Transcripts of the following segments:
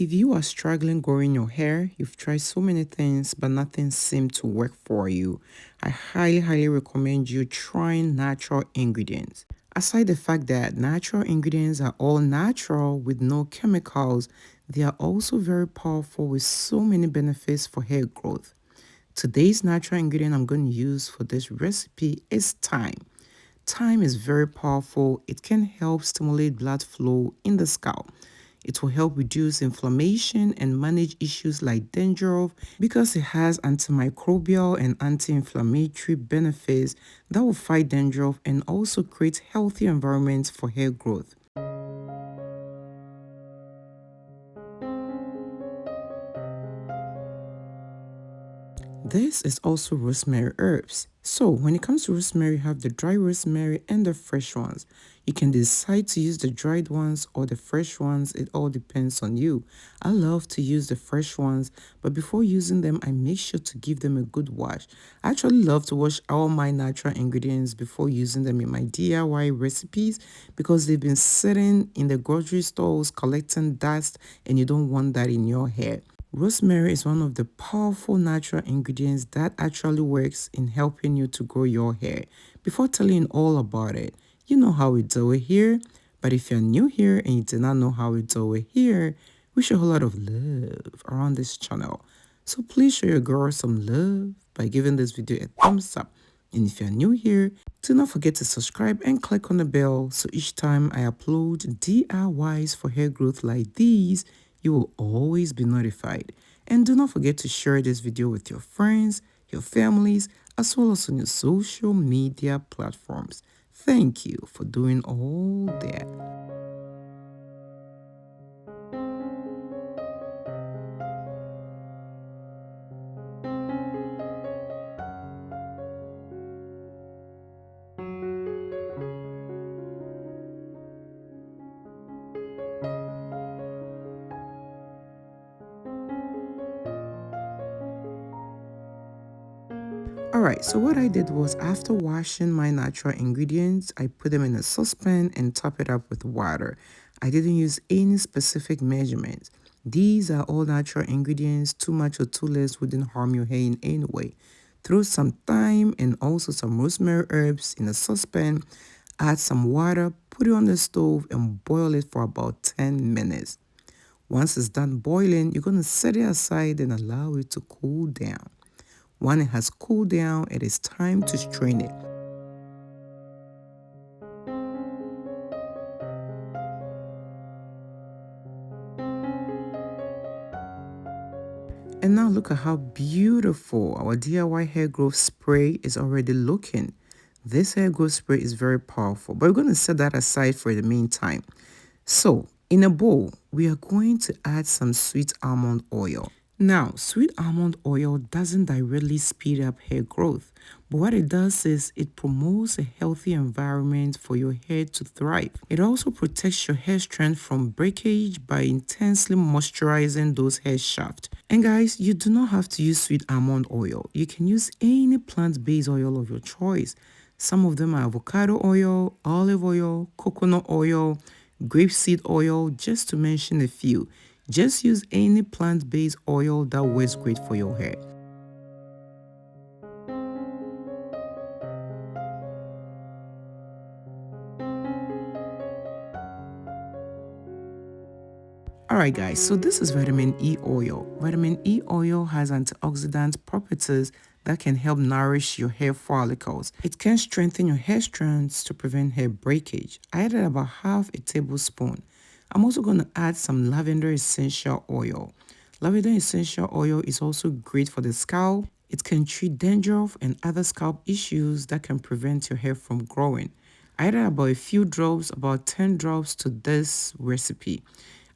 If you are struggling growing your hair, you've tried so many things but nothing seemed to work for you, I highly recommend you trying natural ingredients. Aside the fact that natural ingredients are all natural with no chemicals, they are also very powerful with so many benefits for hair growth. Today's natural ingredient I'm going to use for this recipe is thyme. Thyme is very powerful. It can help stimulate blood flow in the scalp. It will help reduce inflammation and manage issues like dandruff because it has antimicrobial and anti-inflammatory benefits that will fight dandruff and also create healthy environments for hair growth. This is also rosemary herbs. So when it comes to rosemary, you have the dry rosemary and the fresh ones. You can decide to use the dried ones or the fresh ones. It all depends on you. I love to use the fresh ones, but before using them, I make sure to give them a good wash. I actually love to wash all my natural ingredients before using them in my DIY recipes because they've been sitting in the grocery stores collecting dust and you don't want that in your hair. Rosemary is one of the powerful natural ingredients that actually works in helping you to grow your hair. Before telling you all about it, you know how we do it here, but if you're new here and you do not know how we do it here, we show a whole lot of love around this channel. So please show your girl some love by giving this video a thumbs up. And if you're new here, do not forget to subscribe and click on the bell so each time I upload DIYs for hair growth like these, you will always be notified. And do not forget to share this video with your friends, your families, as well as on your social media platforms. Thank you for doing all that. Alright, so what I did was after washing my natural ingredients, I put them in a saucepan and top it up with water. I didn't use any specific measurements. These are all natural ingredients. Too much or too less wouldn't harm your hair in any way. Throw some thyme and also some rosemary herbs in a saucepan. Add some water, put it on the stove and boil it for about 10 minutes. Once it's done boiling, you're going to set it aside and allow it to cool down. When it has cooled down, it is time to strain it. And now look at how beautiful our DIY hair growth spray is already looking. This hair growth spray is very powerful, but we're going to set that aside for the meantime. So in a bowl, we are going to add some sweet almond oil. Now, sweet almond oil doesn't directly speed up hair growth, but what it does is it promotes a healthy environment for your hair to thrive. It also protects your hair strand from breakage by intensely moisturizing those hair shafts. And guys, you do not have to use sweet almond oil. You can use any plant-based oil of your choice. Some of them are avocado oil, olive oil, coconut oil, grapeseed oil, just to mention a few. Just use any plant-based oil that works great for your hair. Alright guys, so this is vitamin E oil. Vitamin E oil has antioxidant properties that can help nourish your hair follicles. It can strengthen your hair strands to prevent hair breakage. I added about half a tablespoon. I'm also going to add some lavender essential oil. Lavender essential oil is also great for the scalp. It can treat dandruff and other scalp issues that can prevent your hair from growing. I added about a few drops, about 10 drops to this recipe.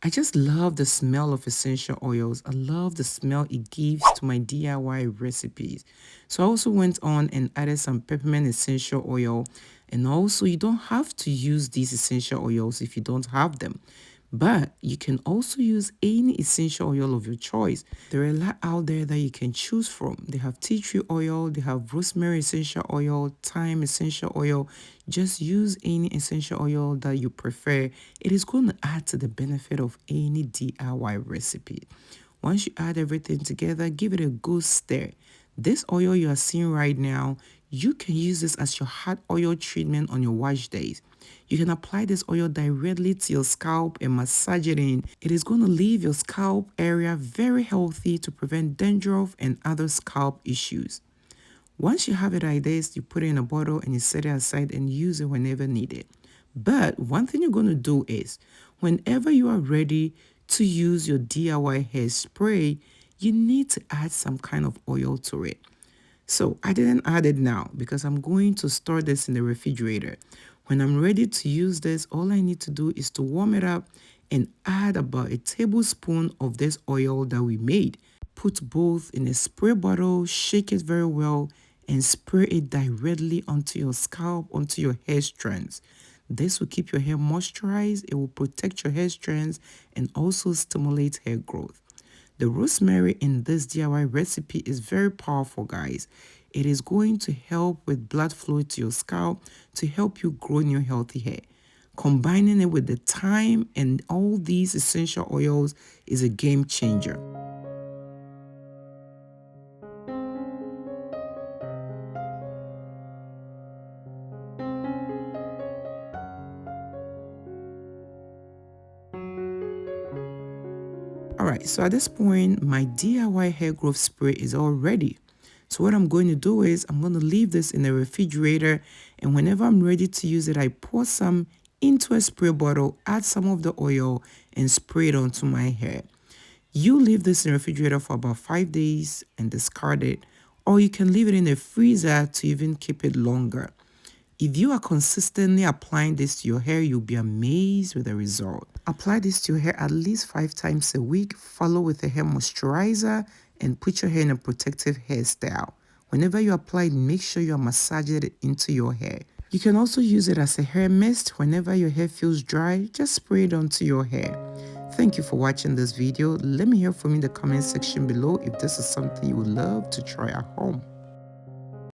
I just love the smell of essential oils. I love the smell it gives to my DIY recipes. So I also went on and added some peppermint essential oil. And also you don't have to use these essential oils if you don't have them. But you can also use any essential oil of your choice. There are a lot out there that you can choose from. They have tea tree oil, they have rosemary essential oil, thyme essential oil. Just use any essential oil that you prefer. It is going to add to the benefit of any DIY recipe. Once you add everything together, give it a good stir. This oil you are seeing right now, you can use this as your hot oil treatment on your wash days. You can apply this oil directly to your scalp and massage it in. It is going to leave your scalp area very healthy to prevent dandruff and other scalp issues. Once you have it like this, you put it in a bottle and you set it aside and use it whenever needed. But one thing you're going to do is, whenever you are ready to use your DIY hairspray, you need to add some kind of oil to it. So I didn't add it now because I'm going to store this in the refrigerator. When I'm ready to use this, all I need to do is to warm it up and add about a tablespoon of this oil that we made. Put both in a spray bottle, shake it very well, and spray it directly onto your scalp, onto your hair strands. This will keep your hair moisturized, it will protect your hair strands, and also stimulate hair growth. The rosemary in this DIY recipe is very powerful, guys. It is going to help with blood flow to your scalp to help you grow new healthy hair. Combining it with the thyme and all these essential oils is a game changer. All right, so at this point, my DIY hair growth spray is all ready. So what I'm going to do is I'm going to leave this in the refrigerator, and whenever I'm ready to use it, I pour some into a spray bottle, add some of the oil, and spray it onto my hair. You leave this in the refrigerator for about 5 days and discard it, or you can leave it in the freezer to even keep it longer. If you are consistently applying this to your hair, you'll be amazed with the result. Apply this to your hair at least 5 times a week. Follow with a hair moisturizer and put your hair in a protective hairstyle. Whenever you apply it, make sure you are massaging it into your hair. You can also use it as a hair mist. Whenever your hair feels dry, just spray it onto your hair. Thank you for watching this video. Let me hear from you in the comment section below if this is something you would love to try at home.